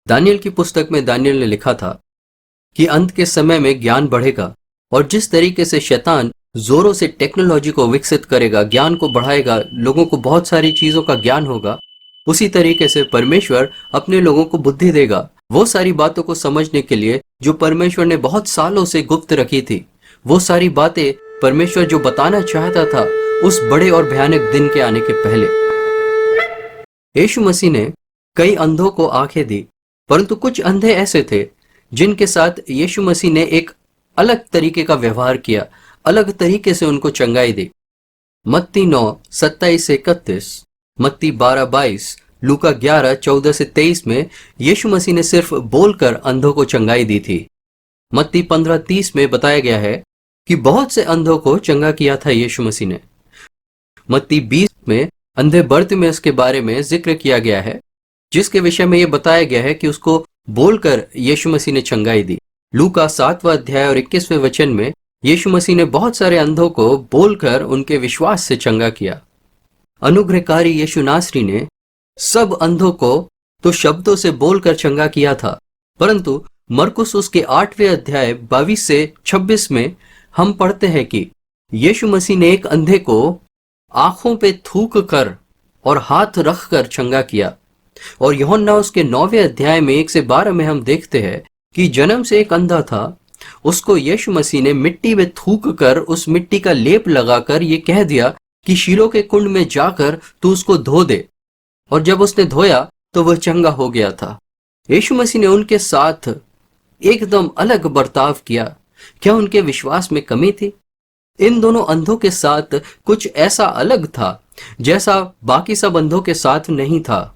Daniel की पुस्तक में दानियल ने लिखा था कि अंत के समय में ज्ञान बढ़ेगा और जिस तरीके से शैतान जोरों से टेक्नोलॉजी को विकसित करेगा, ज्ञान को बढ़ाएगा, लोगों को बहुत सारी चीजों का ज्ञान होगा, उसी तरीके से परमेश्वर अपने लोगों को बुद्धि देगा वो सारी बातों को समझने के लिए जो परमेश्वर ने बहुत सालों से गुप्त रखी थी। वो सारी बातें परमेश्वर जो बताना चाहता था उस बड़े और भयानक दिन के आने के पहले। यीशु मसीह ने कई अंधों को आंखें दी, परंतु कुछ अंधे ऐसे थे जिनके साथ यीशु मसीह ने एक अलग तरीके का व्यवहार किया, अलग तरीके से उनको चंगाई दी। मत्ती 9:27-31, मत्ती 12:22, लूका 11:14-23 में यीशु मसीह ने सिर्फ बोलकर अंधों को चंगाई दी थी। मत्ती 15:30 में बताया गया है कि बहुत से अंधों को चंगा किया था यीशु मसीह ने। मत्ती 20 में अंधे बरतिमेउस के बारे में जिक्र किया गया है, जिसके विषय में यह बताया गया है कि उसको बोलकर यीशु मसीह ने चंगाई दी। लूका 7वां अध्याय और 21वें वचन में यीशु मसीह ने बहुत सारे अंधों को बोलकर उनके विश्वास से चंगा किया। अनुग्रहकारी यीशु नासरी ने सब अंधों को तो शब्दों से बोलकर चंगा किया था, परंतु मरकुस उसके 8वें अध्याय 22-26 में हम पढ़ते हैं कि यीशु मसीह ने एक अंधे को आंखों पे थूक कर और हाथ रख कर चंगा किया। और यूहन्ना उसके 9वें अध्याय में 1-12 में हम देखते हैं कि जन्म से एक अंधा था, उसको यीशु मसीह ने मिट्टी में थूक कर उस मिट्टी का लेप लगाकर ये कह दिया कि शीलो के कुंड में जाकर तू उसको धो दे। और जब उसने धोया तो वह चंगा हो गया था। यीशु मसीह ने उनके साथ एकदम अलग बर्ताव किया। क्या उनके विश्वास में कमी थी? इन दोनों अंधों के साथ कुछ ऐसा अलग था जैसा बाकी सब अंधों के साथ नहीं था।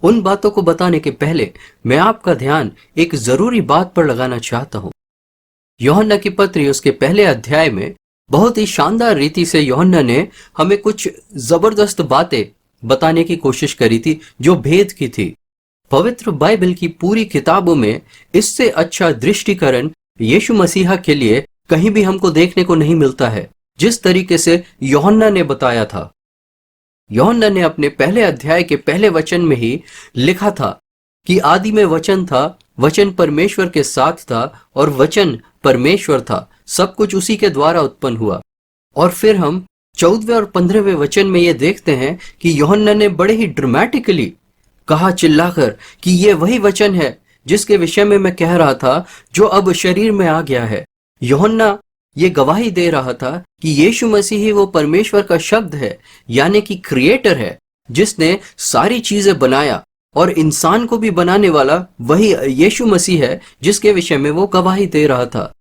उन बातों को बताने के पहले मैं आपका ध्यान एक जरूरी बात पर लगाना चाहता हूं। यूहन्ना की पत्री उसके पहले अध्याय में बहुत ही शानदार रीति से यूहन्ना ने हमें कुछ जबरदस्त बातें बताने की कोशिश करी थी जो भेद की थी। पवित्र बाइबल की पूरी किताबों में इससे अच्छा दृष्टिकरण यीशु मसीहा के लिए कहीं भी हमको देखने को नहीं मिलता है, जिस तरीके से यूहन्ना ने बताया था। यूहन्ना ने अपने पहले अध्याय के पहले वचन में ही लिखा था कि आदि में वचन था, वचन परमेश्वर के साथ था और वचन परमेश्वर था, सब कुछ उसी के द्वारा उत्पन्न हुआ। और फिर हम 14वें और 15वें वचन में ये देखते हैं कि यूहन्ना ने बड़े ही ड्रामेटिकली कहा चिल्लाकर कि ये वही वचन है जिसके विषय में मैं कह रहा था, जो अब शरीर में आ गया है। यूहन्ना ये गवाही दे रहा था कि यीशु मसीह ही वो परमेश्वर का शब्द है, यानी कि क्रिएटर है, जिसने सारी चीजें बनाया, और इंसान को भी बनाने वाला वही यीशु मसीह है जिसके विषय में वो गवाही दे रहा था।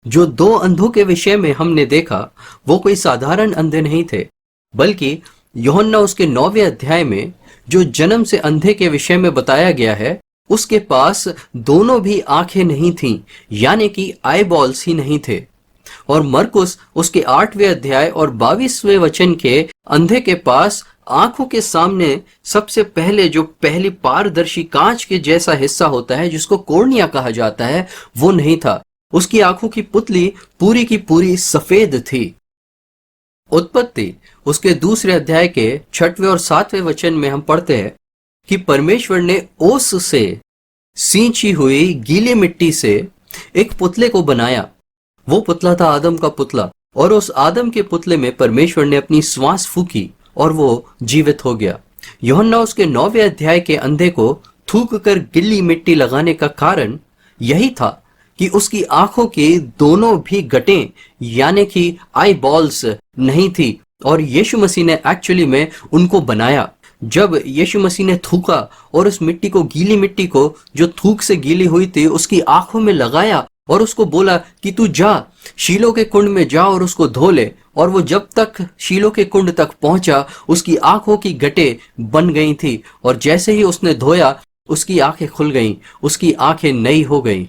जो दो अंधों के विषय में हमने देखा वो कोई साधारण अंधे नहीं थे, बल्कि यूहन्ना उसके 9वें अध्याय में जो जन्म से अंधे के विषय में बताया गया है, उसके पास दोनों भी आंखें नहीं थीं, यानी कि आई बॉल्स ही नहीं थे। और मरकुस उसके 8वें अध्याय और 22वें वचन के अंधे के पास आंखों के सामने सबसे पहले जो पहली पारदर्शी कांच के जैसा हिस्सा होता है जिसको कॉर्निया कहा जाता है, वो नहीं था। उसकी आंखों की पुतली पूरी की पूरी सफेद थी। उत्पत्ति उसके 2 अध्याय के 6वें और 7वें वचन में हम पढ़ते हैं कि परमेश्वर ने ओस से सींची हुई गीली मिट्टी से एक पुतले को बनाया। वो पुतला था आदम का पुतला, और उस आदम के पुतले में परमेश्वर ने अपनी श्वास फूकी और वो जीवित हो गया। यूहन्ना उसके 9वें अध्याय के अंधे को थूक कर गिल्ली मिट्टी लगाने का कारण यही था कि उसकी आंखों के दोनों भी गटें यानी कि आई बॉल्स नहीं थी, और यीशु मसीह ने एक्चुअली में उनको बनाया। जब यीशु मसीह ने थूका और उस मिट्टी को, गीली मिट्टी को जो थूक से गीली हुई थी, उसकी आंखों में लगाया और उसको बोला कि तू जा शीलो के कुंड में जा और उसको धो ले। और वो जब तक शीलो के कुंड तक पहुंचा उसकी आंखों की गटें बन गई थी, और जैसे ही उसने धोया उसकी आंखें खुल गईं, उसकी आंखें नई हो गईं।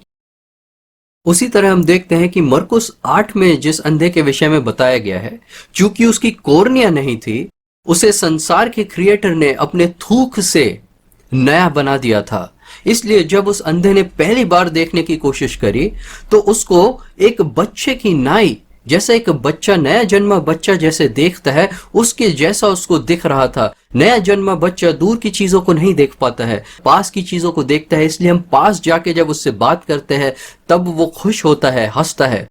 उसी तरह हम देखते हैं कि मरकुस 8 में जिस अंधे के विषय में बताया गया है, चूंकि उसकी कॉर्निया नहीं थी, उसे संसार के क्रिएटर ने अपने थूक से नया बना दिया था। इसलिए जब उस अंधे ने पहली बार देखने की कोशिश करी तो उसको एक बच्चे की नाई जैसा एक बच्चा नया जन्मा बच्चा जैसे देखता है उसके जैसा उसको दिख रहा था। नया जन्मा बच्चा दूर की चीजों को नहीं देख पाता है, पास की चीजों को देखता है, इसलिए हम पास जाके जब उससे बात करते हैं तब वो खुश होता है, हंसता है।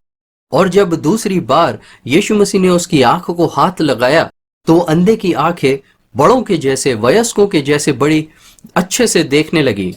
और जब दूसरी बार यीशु मसीह ने उसकी आंख को हाथ लगाया तो अंधे की आंखें बड़ों के जैसे, वयस्कों के जैसे बड़ी अच्छे से देखने लगी।